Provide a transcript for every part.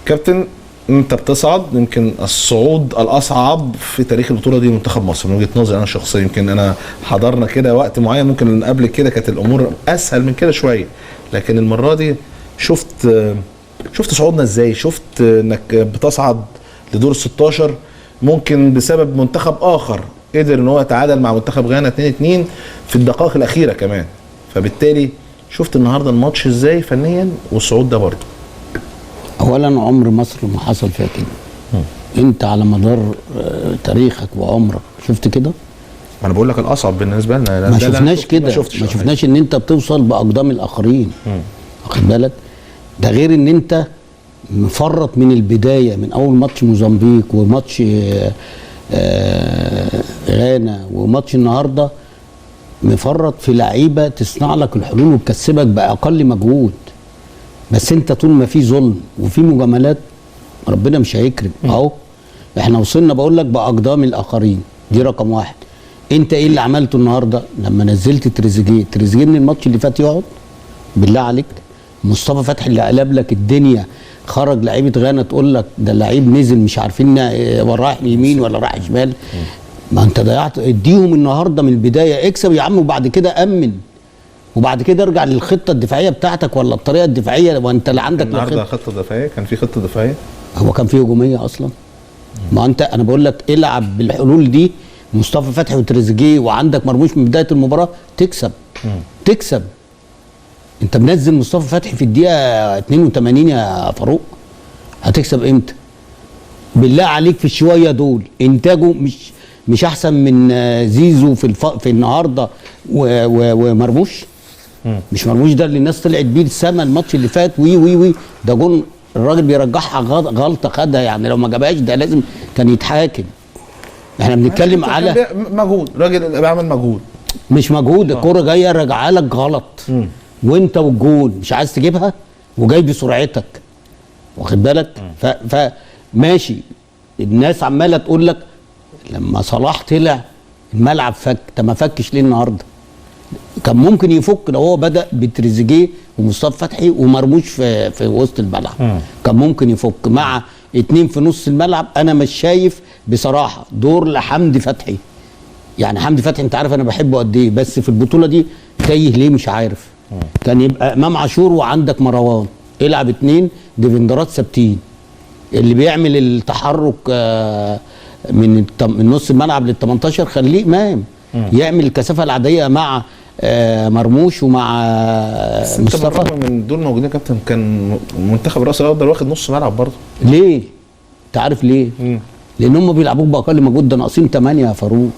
كابتن انت بتصعد، يمكن الصعود الاصعب في تاريخ البطوله دي منتخب مصر من وجهه نظري انا شخصيا. يمكن انا حضرنا كده وقت معين، ممكن قبل كده كانت الامور اسهل من كده شويه، لكن المره دي شفت صعودنا ازاي، شفت انك بتصعد لدور ال 16 ممكن بسبب منتخب اخر قدر ان هو يتعادل مع منتخب غانا 2-2 في الدقائق الاخيره كمان، فبالتالي شفت النهارده الماتش ازاي فنيا والصعود ده برضه. اولا عمر مصر ما حصل فيها كده. انت على مدار تاريخك وعمرك شفت كده؟ انا بقول لك الاصعب بالنسبه لنا ما شفناش كده، ما شفناش ان انت بتوصل باقدام الاخرين، واخد بالك؟ ده غير ان انت مفرط من البدايه، من اول ماتش موزمبيق وماتش غانا وماتش النهارده، مفرط في لعيبه تصنع لك الحلول وتكسبك باقل مجهود. بس انت طول ما في ظلم وفي مجاملات ربنا مش هيكرم. اهو احنا وصلنا بقول لك باقدام الاخرين، دي رقم واحد. انت ايه اللي عملته النهارده لما نزلت تريزيجيه من الماتش اللي فات يقعد؟ بالله عليك. مصطفى فتحي اللي قلب لك الدنيا، خرج لعيبه غانا تقول لك ده اللعيب نزل مش عارفين رايح يمين ولا رايح شمال. ما انت ضيعت، اديهم النهارده من البدايه، اكسب يا عم وبعد كده امن، وبعد كده ارجع للخطه الدفاعيه بتاعتك ولا الطريقه الدفاعيه. وانت اللي عندك النهارده خطه دفاعيه، كان في خطه دفاعيه، هو كان في هجوميه اصلا. ما انت انا بقول لك العب بالحلول دي، مصطفى فتحي وتريزيجيه وعندك مرموش من بدايه المباراه تكسب. تكسب. انت منزل مصطفى فتحي في الدقيقه 82 يا فاروق، هتكسب امتى؟ بالله عليك في الشويه دول انتاجه مش احسن من زيزو في النهارده ومرموش. مش مرموش ده اللي الناس طلعت بيه السما الماتش اللي فات وي ده جون الراجل بيرجعها غلطه خدها، يعني لو ما جابهاش ده لازم كان يتحاكم. احنا بنتكلم على مجهود، راجل بيعمل مجهود، مش مجهود. الكوره جايه راجعه لك غلط وانت والجون مش عايز تجيبها وجاي بسرعتك، واخد بالك؟ فماشي. الناس عماله تقول لك لما صلاح طلع الملعب فك، طب ما فكش ليه النهارده؟ كان ممكن يفك لو هو بدا بتريزيجيه ومصطفى فتحي ومرموش في وسط الملعب. كان ممكن يفك مع اتنين في نص الملعب. انا مش شايف بصراحه دور لحمدي فتحي. يعني حمدي فتحي انت عارف انا بحبه قد ايه، بس في البطوله دي تايه ليه مش عارف. كان يبقى امام عاشور وعندك مروان، العب اتنين ديفندرات ثابتين، اللي بيعمل التحرك من نص الملعب لل 18 خليه امام يعمل الكثافه العاديه مع مرموش ومع مصطفى. من دول موجودين كابتن كان منتخب راس الاخضر واخد نص ملعب برضه. ليه؟ انت عارف ليه؟ لان هم بيلعبوك باقل مجهود، ده ناقصين 8 يا فاروق.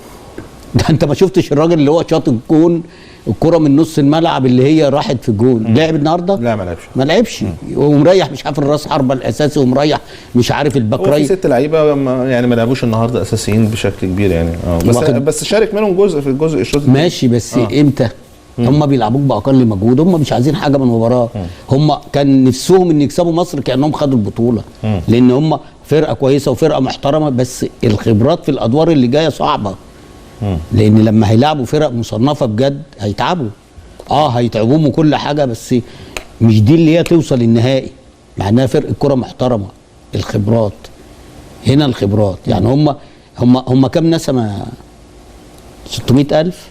ده انت ما شفتش الراجل اللي هو شاط الجون الكره من نص الملعب اللي هي راحت في الجون، لعب النهارده؟ لا ما لعبش ومريح مش عارف الراس حربه الاساسي، ومريح مش عارف البكراي. في 6 لعيبه يعني ما لعبوش النهارده اساسيين بشكل كبير يعني. بس شارك منهم جزء في الجزء الشوط ماشي. بس امتى؟ هم بيلعبوك باقل مجهود، هم مش عايزين حاجه من المباراه. هم كان نفسهم ان يكسبوا مصر كانهم خدوا البطوله، لان هم فرقه كويسه وفرقه محترمه، بس الخبرات في الادوار اللي جايه صعبه. لان لما هيلعبوا فرق مصنفه بجد هيتعبوا. هيتعبوهم وكل حاجه، بس مش دي اللي هي توصل النهائي، مع انها فرقه كره محترمه. الخبرات هنا، الخبرات يعني هم كام نسمه؟ 600,000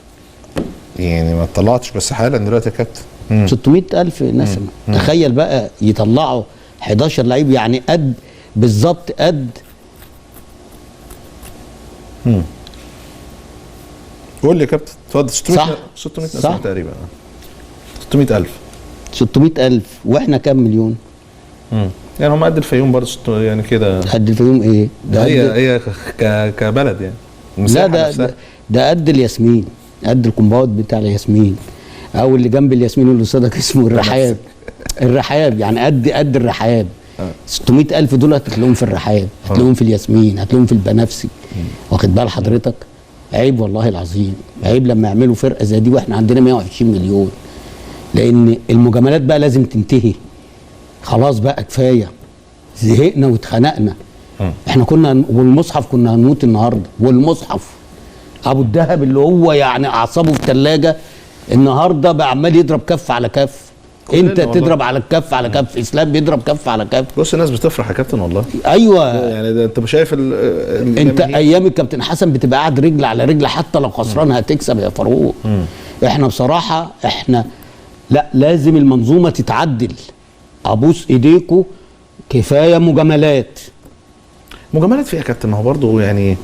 يعني ما طلعتش بس حالا دلوقتي يا كابتن 600,000 نسمه. تخيل بقى يطلعوا 11 لعيب، يعني قد بالظبط قد قول لي يا كابتن اتفضل. 600,000 تقريبا. 600,000 واحنا كام مليون؟ يعني هم قد الفيوم برضه يعني كده. قد الفيوم ايه؟ ده هي كبلد يعني. لا ده قد الياسمين، قد الكومباوند بتاع الياسمين، او اللي جنب الياسمين اللي قصادك اسمه الرحاب. الرحاب يعني قد الرحاب. 600,000 دول هتلاقيهم في الرحاب، هتلاقيهم في الياسمين، هتلاقيهم في البنفسي. واخد بال حضرتك؟ عيب والله العظيم، عيب لما يعملوا فرقه زي دي واحنا عندنا 120 مليون. لان المجاملات بقى لازم تنتهي. خلاص بقى كفايه، زهقنا واتخنقنا. احنا كنا والمصحف كنا هنموت النهارده. والمصحف ابو الدهب اللي هو يعني اعصابه في الثلاجه النهارده بقى عمال يضرب كف على كف. انت والله. تضرب على الكف على كف، اسلام بيضرب كف على كف. بص الناس بتفرح يا كابتن والله. ايوه يعني ده انت شايف انت ايام الكابتن حسن بتبقى قاعد رجل على رجل، حتى لو خسران هتكسب يا فاروق. احنا بصراحه لا، لازم المنظومه تتعدل. ابوس ايديكوا، كفايه مجاملات. مجاملات فيها يا كابتن، ما هو برضه يعني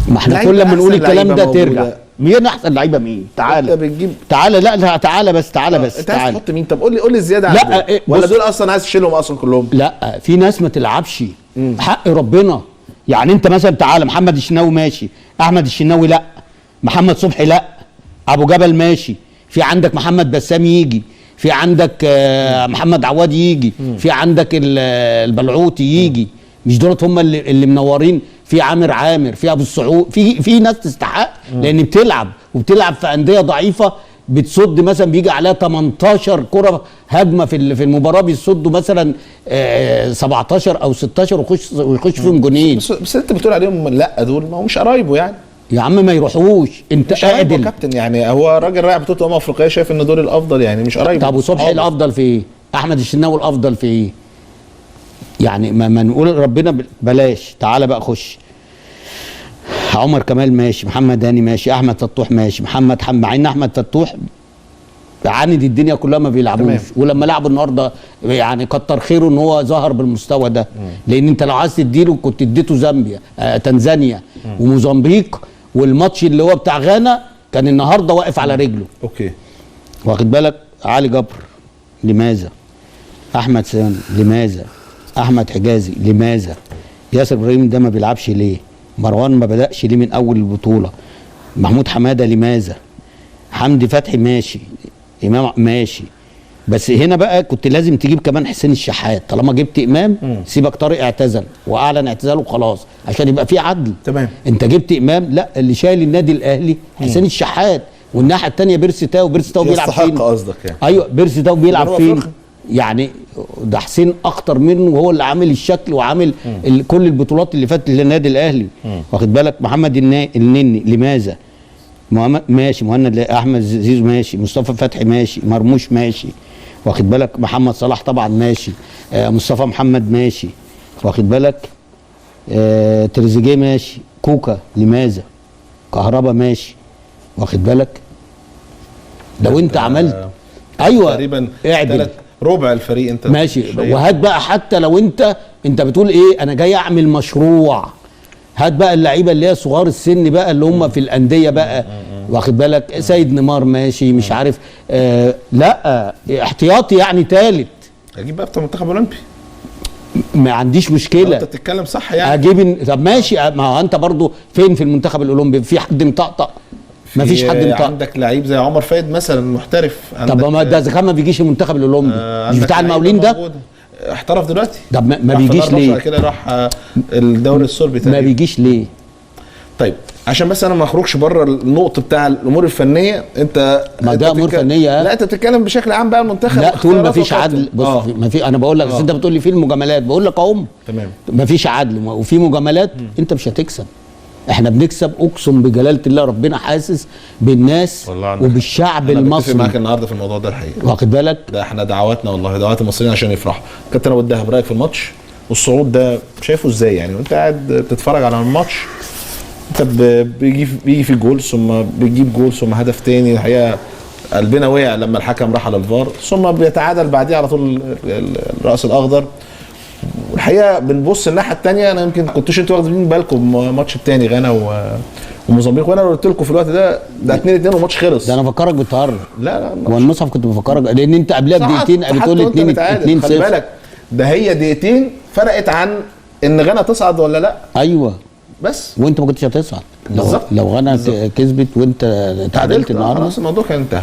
ما احنا لعيبة كل ما نقول أحسن الكلام ده لعيبة ترجع. موجودة. مين احسن لعيبه؟ مين؟ انت تعالى بتجيب تعالى، لا تعالى بس، تعالى بس، انت عايز تعالى. تحط مين؟ طب قول لي الزياده لا، عن دول. إيه، ولا بص. دول اصلا عايز تشيلهم اصلا كلهم؟ لا، في ناس ما تلعبش حق ربنا. يعني انت مثلا تعالى، محمد الشناوي ماشي، احمد الشناوي لا، محمد صبحي لا، ابو جبل ماشي، في عندك محمد بسام يجي، في عندك محمد عواد يجي، في عندك البلعوطي يجي. مش دولت هم اللي منورين؟ في عامر، في ابو السعود، في ناس تستحق، لان بتلعب في انديه ضعيفه، بتصد مثلا بيجي عليها 18 كره هجمه في المباراه، بيصدوا مثلا 17 او 16 ويخش فيهم جونين. بس انت بتقول عليهم لا دول ما همش قرايبه يعني. يا عم ما يروحوش، انت مش قرايبه يا قادل. كابتن، يعني هو راجل رايح بطوله افريقيه شايف ان دول الافضل، يعني مش قرايبه. طب وصبحي الافضل في ايه؟ احمد الشناوي الافضل في ايه؟ يعني ما نقول ربنا بلاش. تعالى بقى خش. عمر كمال ماشي، محمد هاني ماشي، احمد فتوح ماشي، مع ان احمد فتوح عاند الدنيا كلها ما بيلعبوش، ولما لعبوا النهارده يعني كتر خيره ان هو ظهر بالمستوى ده. لان انت لو عايز تديله كنت اديته زامبيا، تنزانيا وموزمبيق، والماتش اللي هو بتاع غانا كان النهارده واقف على رجله. اوكي، واخد بالك؟ علي جبر لماذا؟ احمد سامي لماذا؟ احمد حجازي لماذا؟ ياسر ابراهيم ده ما بيلعبش ليه؟ مروان ما بدأش ليه من اول البطوله؟ محمود حماده لماذا؟ حمدي فتحي ماشي، امام ماشي، بس هنا بقى كنت لازم تجيب كمان حسين الشحات. طالما جبت امام سيبك طارق اعتزل واعلن اعتزاله خلاص عشان يبقى في عدل. تمام. انت جبت امام، لا، اللي شايل النادي الاهلي حسين الشحات، والناحيه الثانيه بيرسي تاو بيلعب فين؟ يستحق قصدك يعني. ايوه بيرسي تاو بيلعب فين؟ يعني ده حسين اخطر منه، وهو اللي عامل الشكل وعامل كل البطولات اللي فاتت للنادي الاهلي. واخد بالك؟ محمد النني لماذا؟ ماشي، مهند احمد زيزو ماشي، مصطفى فتحي ماشي، مرموش ماشي. واخد بالك؟ محمد صلاح طبعا ماشي، مصطفى محمد ماشي. واخد بالك؟ تريزيجيه ماشي، كوكا لماذا؟ كهربا ماشي. واخد بالك؟ لو انت عملت ايوه تقريبا اعدل ربع الفريق انت ماشي. وهات بقى، حتى لو انت بتقول ايه، انا جاي اعمل مشروع، هات بقى اللعيبه اللي هي صغار السن بقى، اللي هم في الانديه بقى. واخد بالك؟ سيد نيمار ماشي، مش عارف لا احتياطي يعني ثالث. اجيب بقى بتاع المنتخب الاولمبي، ما عنديش مشكله. انت بتتكلم صح يعني. اجيب طب ماشي، ما هو انت برضو فين في المنتخب الاولمبي؟ في حد مطقطق؟ ما فيش حد مطقطق. عندك لعيب زي عمر فايد مثلا محترف. طب ما ده اذا كان ما بيجيش المنتخب الاولمبي، مش بتاع المقاولين ده؟ احترف دلوقتي. طب ما بيجيش ليه؟ كده راح الدوري السوربي تقريبا. ما بيجيش ليه؟ طيب عشان بس انا ما اخرجش بره النقطه بتاع الامور الفنيه. انت ما ده امور فنيه. لا انت بتتكلم بشكل عام بقى المنتخب. لا طول ما فيش عدل. بص ما في، انا بقول لك، بس انت بتقول لي في المجاملات، بقول لك اهو تمام، ما فيش عدل وفي مجاملات. انت مش هتكسب. احنا بنكسب، اقسم بجلاله الله ربنا حاسس بالناس وبالشعب المصري. انا بتفق معاك النهارده في الموضوع ده الحقيقه. واخد بالك؟ ده احنا دعواتنا والله، دعوات المصريين عشان يفرحوا. كابتن ابو الدهب، رايك في الماتش والصعود ده شايفه ازاي يعني؟ وانت قاعد بتتفرج على الماتش، انت بيجي في جول، ثم بيجيب جول، ثم هدف تاني. الحقيقه قلبنا وقع لما الحكم راح على الفار، ثم بيتعادل بعديه على طول الراس الاخضر. والحقيقه بنبص الناحيه الثانيه، انا يمكن كنتوش انتوا واخدين بالكم الماتش الثاني غانا وموزمبيق، وانا قلت لكم في الوقت ده 2-2 والماتش خلص. ده انا بفكرك بتهرج. لا هو المصحف كنت بفكرك، لان انت قبلها بدقيقتين بتقول 2-0. خلي بالك ده هي دقيقتين فرقت عن ان غانا تصعد ولا لا. ايوه بس وانت ما كنتش هتصعد بالظبط. لو غانا كسبت وانت تعادلت النهارده، خلاص الموضوع كان انتهى.